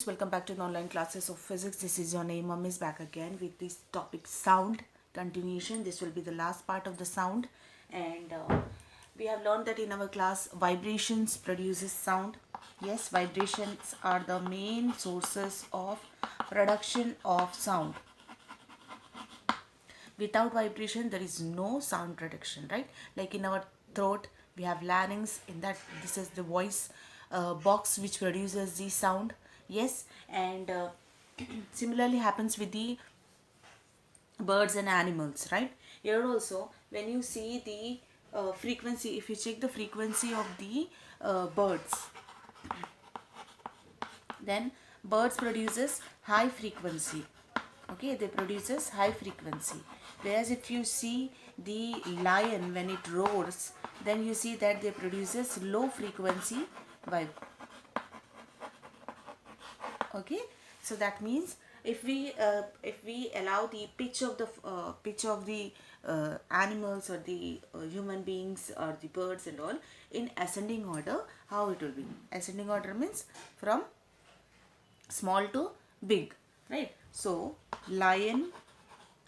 Welcome back to the online classes of physics. This is your name. Mom is back again with this topic sound continuation. This will be the last part of the sound, and we have learned that in our class vibrations produces sound. Yes, vibrations are the main sources of production of sound. Without vibration there is no sound production, right? Like in our throat we have larynx. In that, this is the voice box which produces the sound. Yes, and similarly happens with the birds and animals, right? Here also, when you see the frequency, if you check the frequency of the birds, then birds produces high frequency. Okay, they produces high frequency. Whereas if you see the lion when it roars, then you see that they produces low frequency vibe. Okay, so that means if we allow the pitch of the animals or the human beings or the birds and all in ascending order, how it will be? Ascending order means from small to big, right? So lion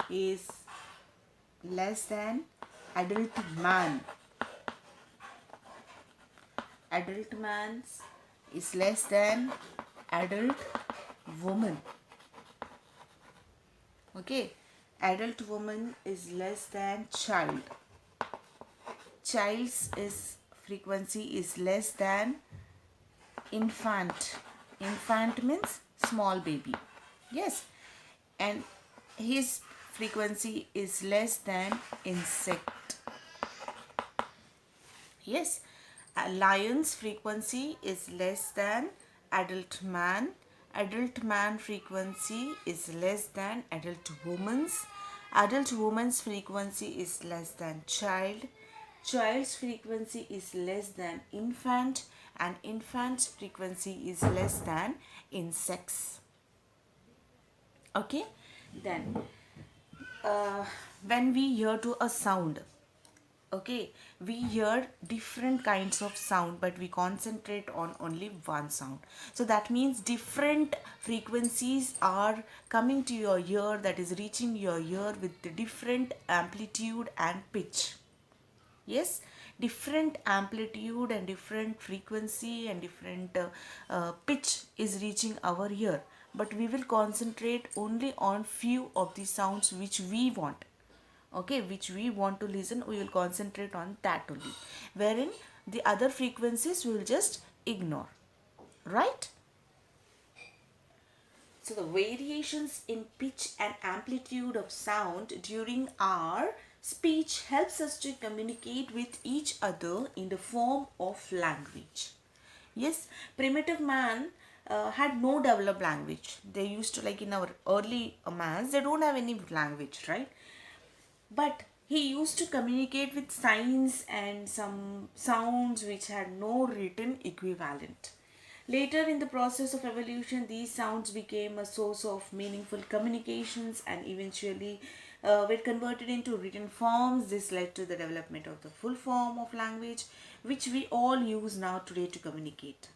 is less than adult man. Adult man is less than adult woman. Okay, adult woman is less than child. Child's is frequency is less than infant. Infant means small baby. Yes, and his frequency is less than insect. Yes, a lion's frequency is less than adult man. Adult man frequency is less than adult woman's. Adult woman's frequency is less than child. Child's frequency is less than infant, and infant's frequency is less than insects. Okay, then when we hear to a sound, okay, we hear different kinds of sound, but we concentrate on only one sound. So that means different frequencies are coming to your ear, that is reaching your ear with the different amplitude and pitch. Yes, different amplitude and different frequency and different pitch is reaching our ear, but we will concentrate only on few of the sounds which we want. Okay, which we want to listen, we will concentrate on that only, wherein the other frequencies we will just ignore, right? So the variations in pitch and amplitude of sound during our speech helps us to communicate with each other in the form of language. Yes, primitive man had no developed language. They used to, like in our early mans, they don't have any language, right? But he used to communicate with signs and some sounds which had no written equivalent. Later in the process of evolution, these sounds became a source of meaningful communications and eventually were converted into written forms. This led to the development of the full form of language, which we all use now today to communicate.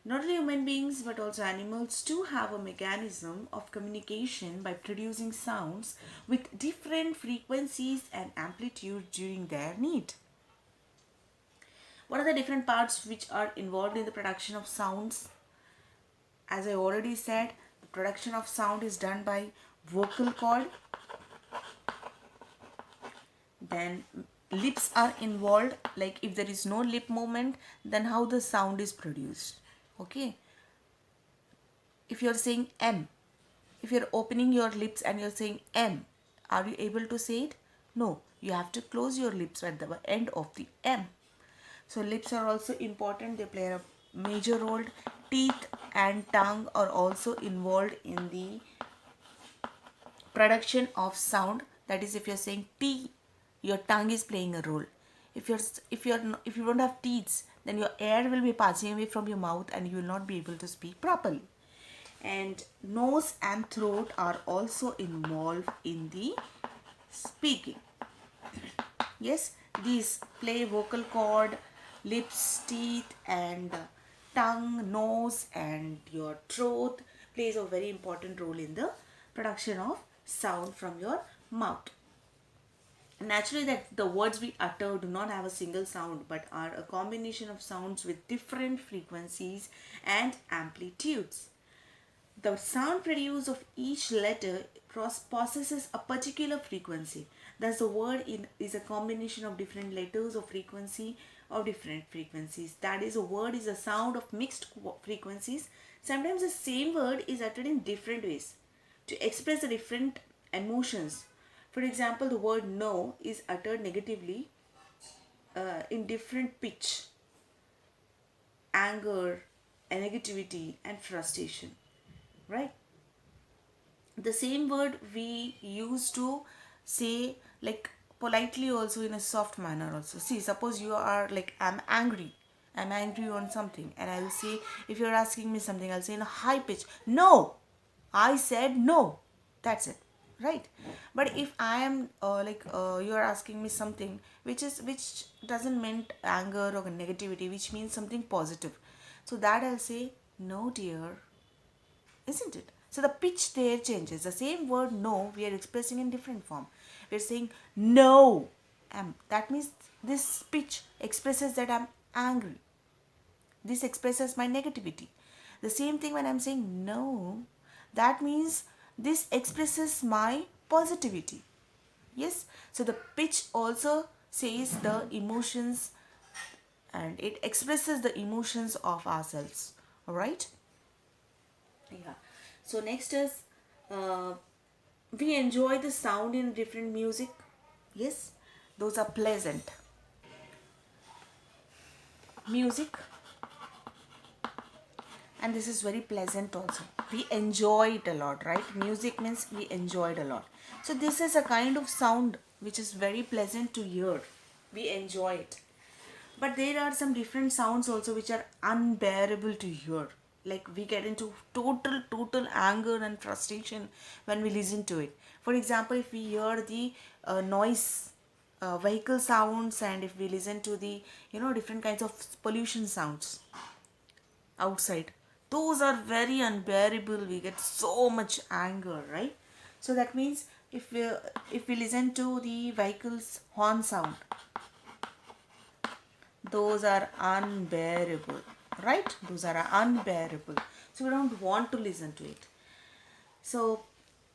Not only human beings but also animals too have a mechanism of communication by producing sounds with different frequencies and amplitude during their need. What are the different parts which are involved in the production of sounds? As I already said, the production of sound is done by vocal cord. Then lips are involved. Like if there is no lip movement, then how the sound is produced? Okay. If you're saying M, if you're opening your lips and you're saying M, are you able to say it? No, you have to close your lips at the end of the M. So lips are also important. They play a major role. Teeth and tongue are also involved in the production of sound. That is, if you're saying T, your tongue is playing a role. If you don't have teeth, then your air will be passing away from your mouth and you will not be able to speak properly. And nose and throat are also involved in the speaking. Yes, these play vocal cord, lips, teeth, and tongue, nose, and your throat plays a very important role in the production of sound from your mouth. Naturally, that the words we utter do not have a single sound but are a combination of sounds with different frequencies and amplitudes. The sound produced of each letter possesses a particular frequency. Thus, the word is a combination of different letters of frequency or different frequencies. That is, a word is a sound of mixed frequencies. Sometimes the same word is uttered in different ways to express the different emotions. For example, the word no is uttered negatively in different pitch, anger, negativity, and frustration, right? The same word we use to say like politely also in a soft manner also. See, suppose you are like, I'm angry on something, and I'll say, if you're asking me something, I'll say in a high pitch, no, I said no, that's it, right? But if I am you're asking me something which doesn't mean anger or negativity, which means something positive, so that I'll say, no dear, isn't it? So the pitch there changes. The same word no, we are expressing in different form. We're saying no. That means this pitch expresses that I'm angry. This expresses my negativity. The same thing when I'm saying no, that means this expresses my positivity. Yes. So the pitch also says the emotions, and it expresses the emotions of ourselves. All right. Yeah. So next is uh, we enjoy the sound in different music. Yes, those are pleasant. Music, and this is very pleasant also. We enjoy it a lot, right? Music means we enjoy it a lot. So this is a kind of sound which is very pleasant to hear. We enjoy it. But there are some different sounds also which are unbearable to hear. Like we get into total anger and frustration when we listen to it. For example, if we hear the noise, vehicle sounds, and if we listen to the different kinds of pollution sounds outside, those are very unbearable. We get so much anger, right? So that means if we listen to the vehicle's horn sound, those are unbearable, right? Those are unbearable, so we don't want to listen to it. So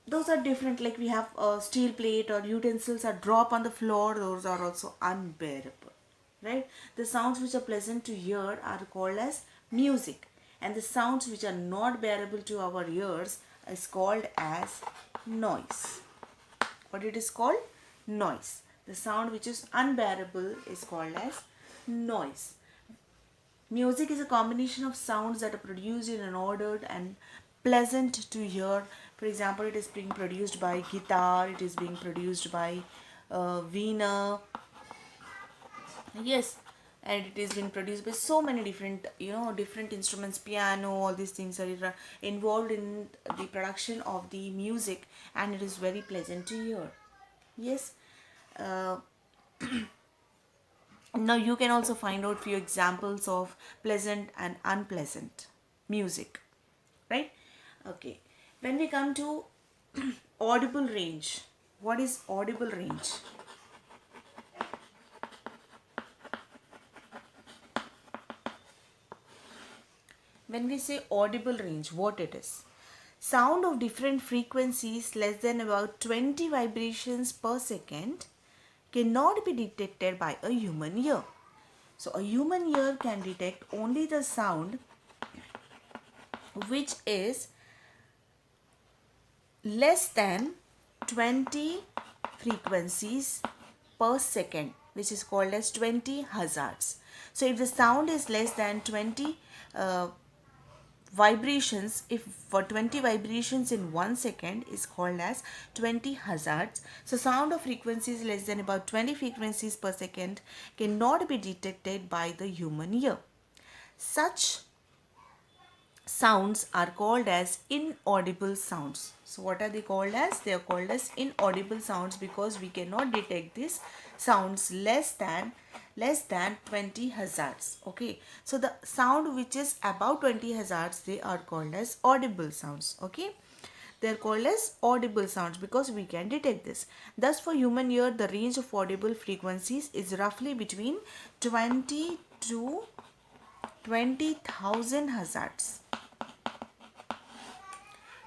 those are different. Like we have a steel plate or utensils are drop on the floor, those are also unbearable, right? The sounds which are pleasant to hear are called as music, and the sounds which are not bearable to our ears is called as noise. What it is called? Noise. The sound which is unbearable is called as noise. Music is a combination of sounds that are produced in an ordered and pleasant to hear. For example, it is being produced by guitar, it is being produced by veena, yes, and it is being produced by so many different different instruments, piano, all these things are involved in the production of the music, and it is very pleasant to hear. Yes. uh, Now you can also find out few examples of pleasant and unpleasant music, right? Okay. When we come to audible range, what is audible range? When we say audible range, what it is? Sound of different frequencies less than about 20 vibrations per second cannot be detected by a human ear. So a human ear can detect only the sound which is less than 20 frequencies per second, which is called as 20 hertz. So if the sound is less than 20 vibrations, if for 20 vibrations in 1 second is called as 20 hertz. So sound of frequencies less than about 20 frequencies per second cannot be detected by the human ear. Such sounds are called as inaudible sounds. So what are they called as? They are called as inaudible sounds because we cannot detect these sounds less than 20 hertz. Okay, so the sound which is above 20 hertz, they are called as audible sounds. Okay, they are called as audible sounds because we can detect this. Thus, for human ear, the range of audible frequencies is roughly between 20 to 20,000 hertz.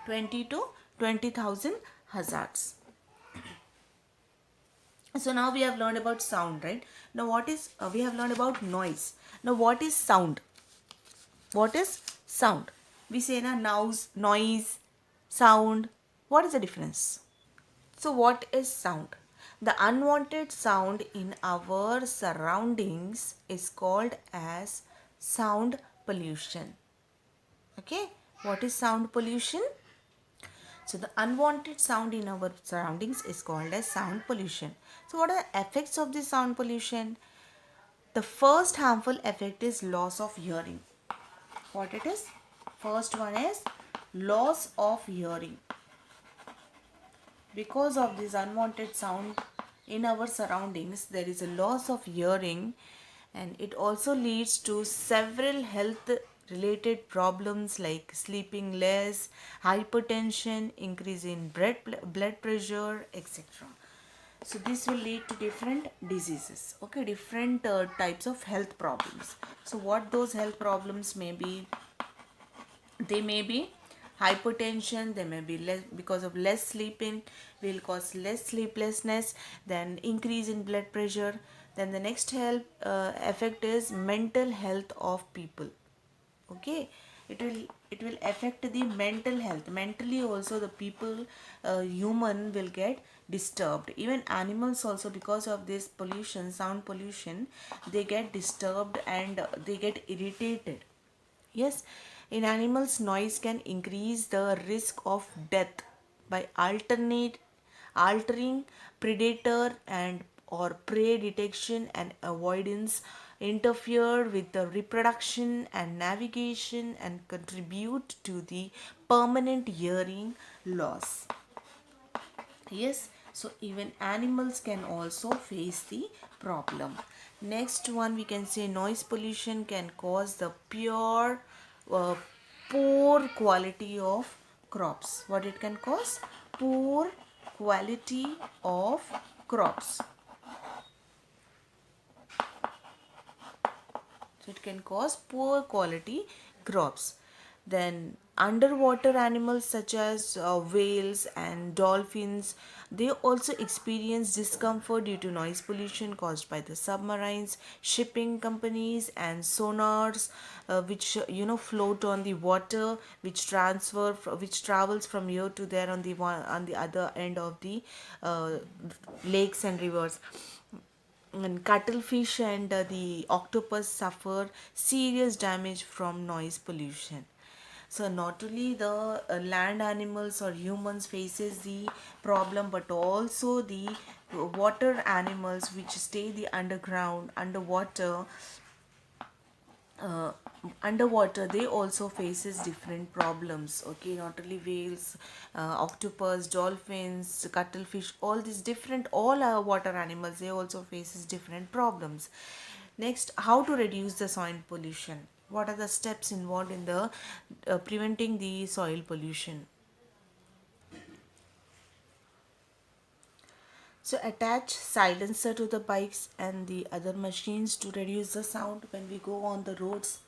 20 to 20,000 hazards. So now we have learned about sound, right? Now what is we have learned about noise. Now what is sound? What is sound? We say na noise, sound. What is the difference? So what is sound? The unwanted sound in our surroundings is called as sound pollution. Okay? What is sound pollution? So the unwanted sound in our surroundings is called as sound pollution. So what are the effects of this sound pollution? The first harmful effect is loss of hearing. What it is? First one is loss of hearing. Because of this unwanted sound in our surroundings, there is a loss of hearing, and it also leads to several health related problems like sleeping less, hypertension, increase in blood pressure, etc. So this will lead to different diseases, okay, different types of health problems. So what those health problems may be? They may be hypertension, they may be less because of less sleeping will cause less sleeplessness, then increase in blood pressure. Then the next health effect is mental health of people. Okay, it will affect the mental health. Mentally also the people, human will get disturbed. Even animals also, because of this pollution, sound pollution, they get disturbed and they get irritated. Yes, in animals, noise can increase the risk of death by altering predator and or prey detection and avoidance, interfere with the reproduction and navigation, and contribute to the permanent hearing loss. Yes, so even animals can also face the problem. Next one, we can say noise pollution can cause the uh, poor quality of crops. What it can cause? Poor quality of crops. So it can cause poor quality crops. Then underwater animals such as whales and dolphins, they also experience discomfort due to noise pollution caused by the submarines, shipping companies, and sonars, which float on the water, which travels from here to there on the other end of the uh, lakes and rivers. And cuttlefish and the octopus suffer serious damage from noise pollution. So not only the land animals or humans faces the problem, but also the water animals which stay the underwater, uh, underwater, they also faces different problems. Okay, not only whales, octopus, dolphins, cuttlefish, all these different, all our water animals, they also faces different problems. Next, how to reduce the soil pollution? What are the steps involved in the preventing the soil pollution? So attach silencer to the bikes and the other machines to reduce the sound when we go on the roads,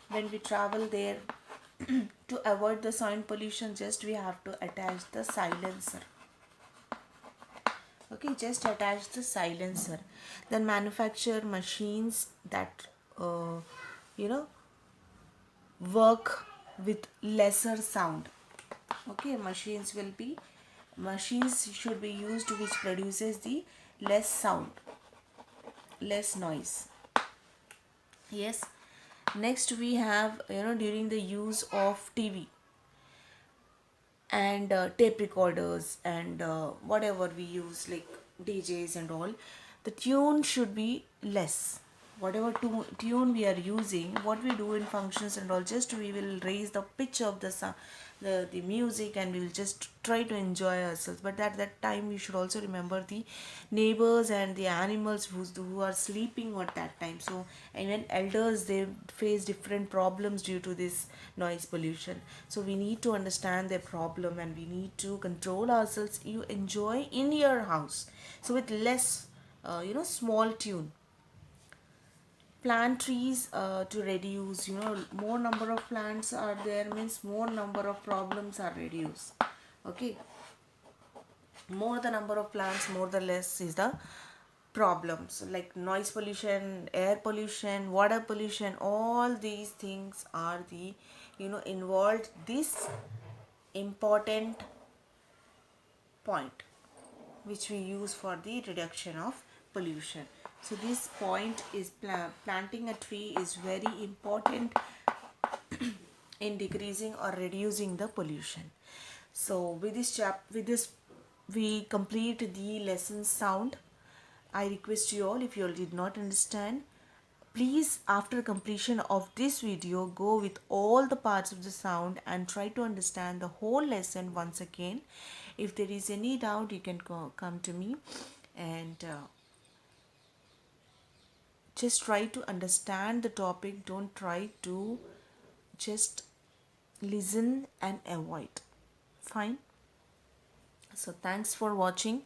when we travel there. To avoid the sound pollution, just we have to attach the silencer. Okay, just attach the silencer. Then manufacture machines that you know work with lesser sound. Okay, machines should be used which produces the less sound, less noise. Yes. Next we have, during the use of TV and tape recorders and whatever we use like DJs and all, the tune should be less. whatever tune we are using, what we do in functions and all, just we will raise the pitch of the sound, the music, and we'll just try to enjoy ourselves. But at that time we should also remember the neighbors and the animals who are sleeping at that time. So even elders, they face different problems due to this noise pollution. So we need to understand their problem and we need to control ourselves. You enjoy in your house, so with less small tune. Plant trees to reduce, more number of plants are there means more number of problems are reduced. Okay, more the number of plants, more the less is the problems, like noise pollution, air pollution, water pollution. All these things are the involved this important point which we use for the reduction of pollution. So this point is planting a tree is very important in decreasing or reducing the pollution. So with this we complete the lesson sound. I request you all, if you all did not understand, please after completion of this video go with all the parts of the sound and try to understand the whole lesson once again. If there is any doubt, you can come to me, and just try to understand the topic. Don't try to just listen and avoid. Fine. So thanks for watching.